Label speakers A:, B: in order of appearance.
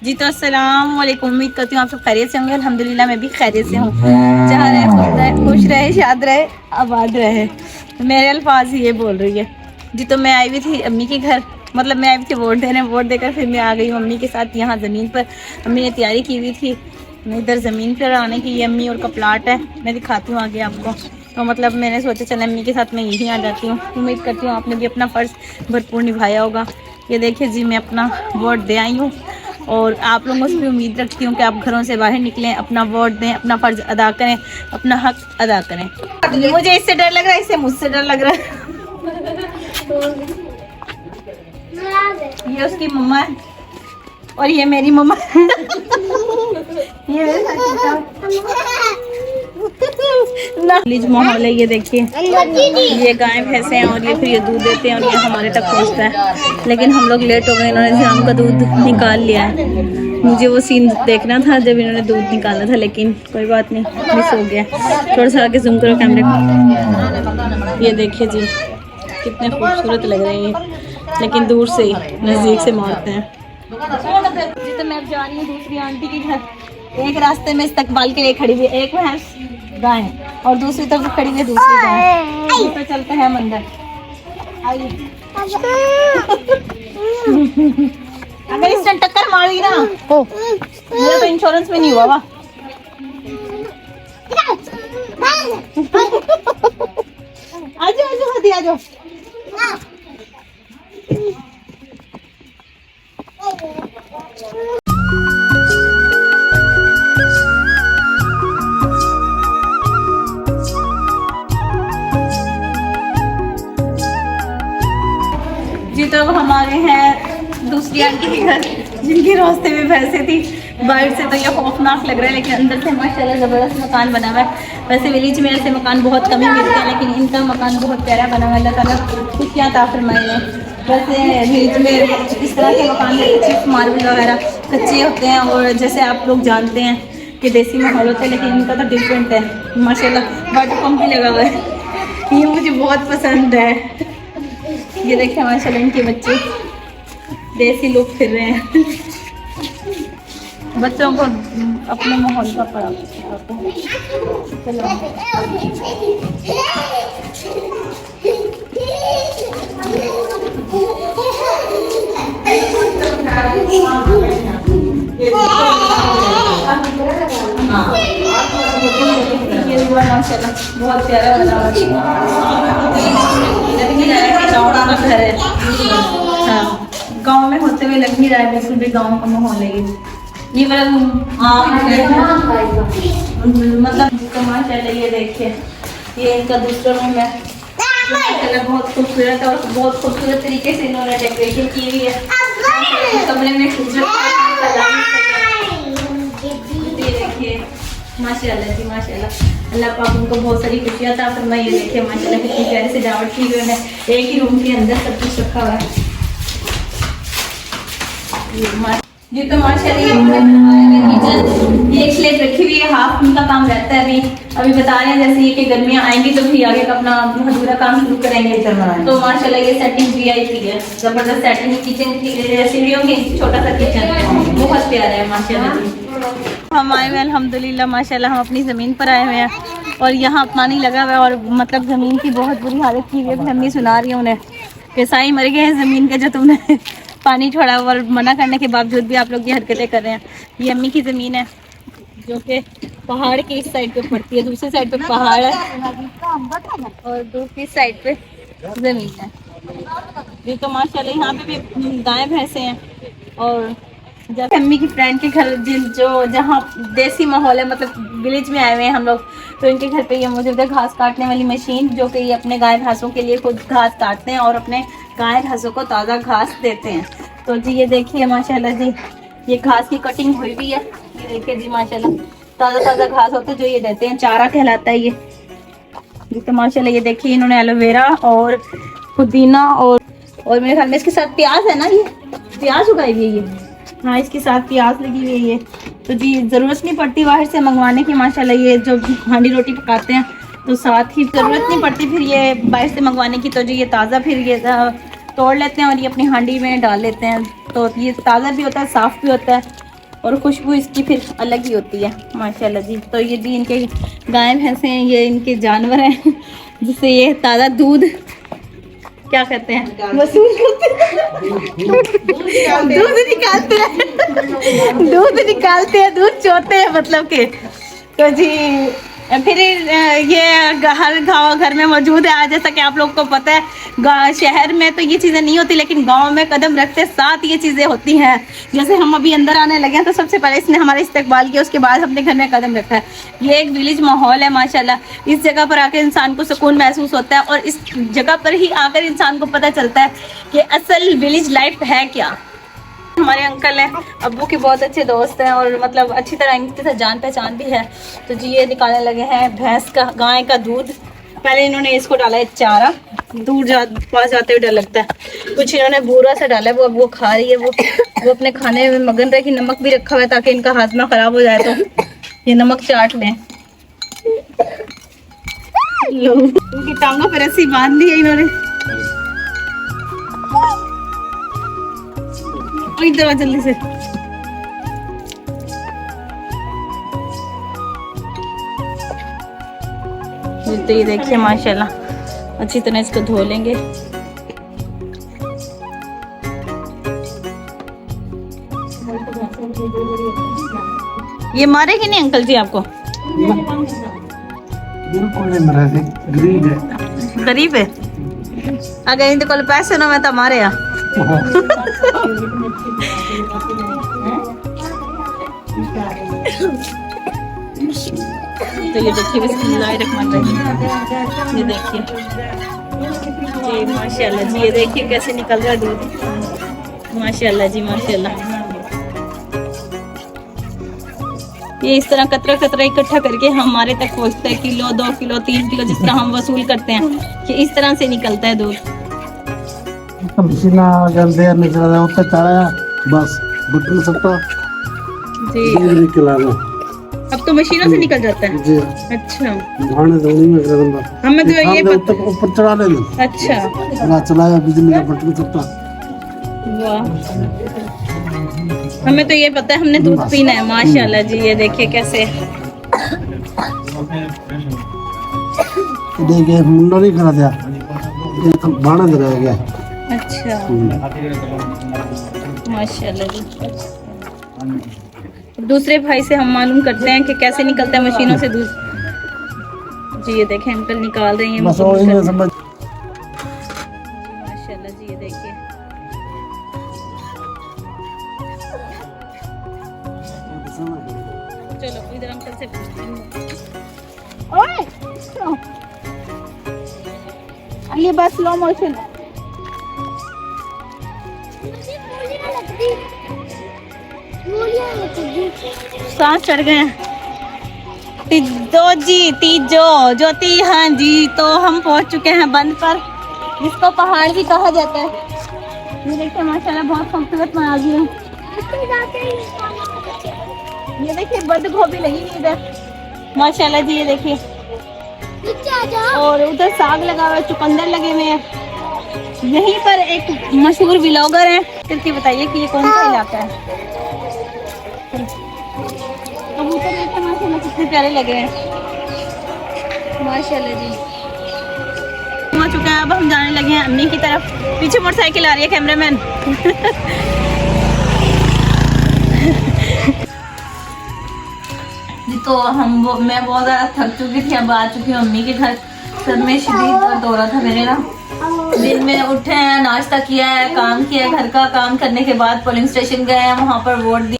A: जी तो अस्सलाम वालेकुम। उम्मीद करती हूँ आप सब खैरियत से होंगे। अल्हम्दुलिल्लाह मैं भी खैरियत से हूँ। जहाँ रहे खुश रहे शाद रहे आबाद रहे, मेरे अल्फाज ही ये बोल रही है। जी तो मैं आई हुई थी अम्मी के घर, मतलब मैं आई हुई थी वोट देने। वोट देकर फिर मैं आ गई हूँ अम्मी के साथ यहाँ ज़मीन पर। अम्मी ने तैयारी की हुई थी इधर ज़मीन पर आने की। ये अम्मी और का प्लाट है, मैं दिखाती हूँ आगे आपको। तो मतलब मैंने सोचा चल अम्मी के साथ मैं यहीं आ जाती हूँ। उम्मीद करती हूँ आपने भी अपना फ़र्ज़ भरपूर निभाया होगा। ये देखिए जी मैं अपना वोट दे आई हूँ और आप लोगों से भी उम्मीद रखती हूँ कि आप घरों से बाहर निकलें, अपना वोट दें, अपना फ़र्ज़ अदा करें, अपना हक अदा करें। मुझे इससे डर लग रहा है, इससे मुझसे डर लग रहा है। ये उसकी मम्मा है और ये मेरी मम्मा। ये मेरे माहौल है। ये देखिए ये गाय भैंसे हैं और ये फिर ये दूध देते हैं और ये हमारे तक पहुंचता है। लेकिन हम लोग लेट हो गए, इन्होंने शाम का दूध निकाल लिया है। मुझे वो सीन देखना था जब इन्होंने दूध निकाला था, लेकिन कोई बात नहीं, मिस हो गया। थोड़ा सा आगे जूम करो कैमरे को। ये देखिए जी कितने खूबसूरत लग रहे हैं, लेकिन दूर से ही नज़दीक से मारते हैं। जी तो मैं अब जा रही हूँ दूसरी आंटी के घर। एक रास्ते में इस्तकबाल के लिए खड़ी हुई एक भैंस गाय और दूसरी तरफ खड़ी हुई दूसरी गाय। तो चलते हैं मंदिर। आइए। अगर इसने टक्कर मारी ना मेरा तो इंश्योरेंस में नहीं हुआ वा। आजो आजो हदी आजो। जी तो हम आ गए हैं दूसरी आंटी के घर, जिनके रास्ते में भैंसे थी। बाहर से तो ये खौफनाक लग रहा है, लेकिन अंदर से माशाल्लाह ज़बरदस्त मकान बना हुआ है। वैसे विलेज में ऐसे मकान बहुत कम ही मिलते हैं, लेकिन इनका मकान बहुत प्यारा बना हुआ है। अल्लाह ताला खुशियाँ अता फरमाए। वैसे विलेज में इस तरह के मकान चिप मार्बल वगैरह कच्चे होते हैं और जैसे आप लोग जानते हैं कि देसी माहौल होता है, लेकिन इनका तो डिफरेंट है। माशाल्लाह वाटर पम्प भी लगा हुआ है, ये मुझे बहुत पसंद है। ये देखिए माशाल्लाह इनके बच्चे देसी लोग फिर रहे हैं। बच्चों को अपने माहौल का पड़ा। माशाल्लाह बहुत प्यारा बना हुआ घर है। हाँ गाँव में होते हुए लग नहीं रहा है, बिल्कुल भी गाँव का माहौल है ये वाला मतलब। तो माशाल्लाह ये देखिए ये इनका दूसरा रूम है। बहुत खूबसूरत और बहुत खूबसूरत तरीके से इन्होंने डेकोरेशन की हुई है। कमरे में देखिए माशाल्लाह जी माशाल्लाह। अल्लाह पाक उनको बहुत सारी खुशियाँ अता फरमाए। ये देखिए माशाल्लाह कितनी प्यारी सजावट की हुई है। एक ही रूम के अंदर सब कुछ रखा हुआ है। ये तो माशाल्लाह एक स्लेब रखी हुई है, हाफ उनका काम रहता है। अभी बता रहे हैं जैसे ये कि गर्मियाँ आएंगी तो फिर आगे का अपना अधूरा काम शुरू करेंगे। तो माशाल्लाह ये सेटिंग VIP है, जबरदस्त सेटिंग। किचन की सीढ़ियों की छोटा सा किचन बहुत प्यारा है माशाल्लाह। हम आए हुए हैं अल्हम्दुलिल्लाह माशाल्लाह, हम अपनी ज़मीन पर आए हुए हैं और यहाँ पानी लगा हुआ है और मतलब ज़मीन की बहुत बुरी हालत की हुई है। अम्मी सुना रही है उन्हें कि साई मर गए हैं ज़मीन के, जो तुमने पानी छोड़ा और मना करने के बावजूद भी आप लोग ये हरकतें कर रहे हैं। ये अम्मी की ज़मीन है जो कि पहाड़ की इस साइड पे पड़ती है, दूसरी साइड पे पहाड़ है और दूसरी साइड पे ज़मीन है। ये तो माशाल्लाह यहाँ पे भी गाय भैंसे हैं। और जब अम्मी की फ्रेंड के घर जहाँ देसी माहौल है, मतलब विलेज में आए हुए हैं हम लोग, तो इनके घर पे ये मौजूद है घास काटने वाली मशीन, जो कि ये अपने गाय भैंसों के लिए खुद घास काटते हैं और अपने गाय भैंसों को ताज़ा घास देते हैं। तो जी ये देखिए माशाल्लाह जी ये घास की कटिंग हुई भी है। ये देखिए जी माशाल्लाह ताज़ा ताज़ा घास होते जो ये देते हैं, चारा कहलाता है ये। जी तो माशाल्लाह ये देखिए इन्होंने एलोवेरा और पुदीना और मेरे ख्याल में इसके साथ प्याज है ना, ये प्याज उगाई हुई है ये। हाँ इसके साथ प्याज लगी हुई है ये। तो जी ज़रूरत नहीं पड़ती बाहर से मंगवाने की माशाल्लाह। ये जो हांडी रोटी पकाते हैं तो साथ ही ज़रूरत नहीं पड़ती फिर ये बाहर से मंगवाने की। तो जी ये ताज़ा फिर ये तोड़ लेते हैं और ये अपनी हांडी में डाल लेते हैं। तो ये ताज़ा भी होता है, साफ़ भी होता है और खुशबू इसकी फिर अलग ही होती है माशाल्लाह जी। तो ये भी इनके गाय भैंसे हैं, ये इनके जानवर हैं जिससे ये ताज़ा दूध क्या कहते हैं वसूल करते हैं, दूध निकालते हैं, दूध चोते हैं मतलब के। तो जी फिर ये हर गाँव घर में मौजूद है। आज जैसा कि आप लोग को पता है शहर में तो ये चीज़ें नहीं होती, लेकिन गांव में कदम रखते साथ ये चीज़ें होती हैं। जैसे हम अभी अंदर आने लगे हैं तो सबसे पहले इसने हमारा इस्तकबाल किया, उसके बाद अपने घर में कदम रखा है। ये एक विलेज माहौल है माशाल्लाह। इस जगह पर आकर इंसान को सुकून महसूस होता है और इस जगह पर ही आकर इंसान को पता चलता है कि असल विलेज लाइफ है क्या। हमारे अंकल हैं, अब्बू के बहुत अच्छे दोस्त हैं और मतलब अच्छी तरह इनके साथ जान पहचान भी है। तो जी ये निकालने लगे हैं भैंस का, गाय का दूध। पहले इन्होंने इसको डाला है चारा, दूर पास जाते हुए डर लगता है। कुछ इन्होंने बूरा सा डाला है, वो खा रही है। वो अपने खाने में मगन रहे कि नमक भी रखा हुआ है ताकि इनका हाजमा खराब हो जाए तो ये नमक चाट लें। लो उनकी टांगों पर रस्सी बांध दी है इन्होंने। इधर आ जल्दी से। तो ये देखिए माशाल्लाह अच्छी तरह इसको धो लेंगे। ये मारेगी नहीं अंकल जी आपको?
B: बिल्कुल नहीं मरा, गरीब है।
A: गरीब है? अगर इनके कोल पैसे ना मैं तो मारे आ। तो ये देखिए बिस्मिल्लाहिर्रहमानिर्रहीम, ये देखिए जी माशाल्लाह जी। ये देखिए कैसे निकल रहा है दूध माशाल्लाह जी माशाल्लाह। ये इस तरह कतरा कतरा इकट्ठा करके हमारे तक पहुंचता है, किलो 2 किलो 3 किलो जिस तरह हम वसूल करते हैं कि इस तरह से निकलता है दूध।
B: मशीना गंदे निकल रहा होता चारा बस बटन सकता
A: जी
B: निकला लो।
A: अब तो मशीनों से निकल जाता है
B: जी।
A: अच्छा
B: धाने धोनी में करंदा
A: हमें तो ये
B: पता ऊपर चढ़ा ले लो।
A: अच्छा
B: ना चलाया बिजली का बटन सकता।
A: वाह, हमें तो ये पता है हमने दूध पीना है माशाल्लाह जी। ये देखिए कैसे
B: देखिए मुंडा नहीं करा दिया, ये तो बाणा दे रह गया।
A: अच्छा माशाल्लाह जी। दूसरे भाई से हम मालूम करते हैं कि कैसे निकलता है मशीनों से दूध। जी ये देखें अंकल निकाल रहे हैं
B: बस और इन्हें समझ।
A: माशाल्लाह जी ये देखिए चलो इधर अंकल से पूछते हैं। ओए ये बस स्लो मोशन है। सांस चढ़ गए तीजो ज्योति। हाँ जी तो हम पहुंच चुके हैं बंद पर, जिसको पहाड़ भी कहा जाता है। ये देखिए माशाल्लाह बहुत खूबसूरत मनाज़िर है। ये देखिए बंद गोभी लगी हुई इधर माशाल्लाह जी। ये देखिए और उधर साग लगा हुआ है, चुकंदर लगे हुए हैं। यहीं पर एक मशहूर व्लॉगर है, फिर बताइए कि ये कौन सा इलाका है। कबूतर देखिए माशाल्लाह कितने प्यारे लगे हैं माशाल्लाह जी। पहुंच चुके हैं, अब हम जाने लगे हैं अम्मी की तरफ। पीछे मोटरसाइकिल आ रही है कैमरामैन। तो मैं बहुत ज़्यादा थक चुकी थी, अब आ चुकी हूँ अम्मी के घर। सर में शदीद दर्द हो रहा था मेरे ना। दिन में उठे हैं, नाश्ता किया है, काम किया है, घर का काम करने के बाद पोलिंग स्टेशन गए हैं, वहाँ पर वोट दिया।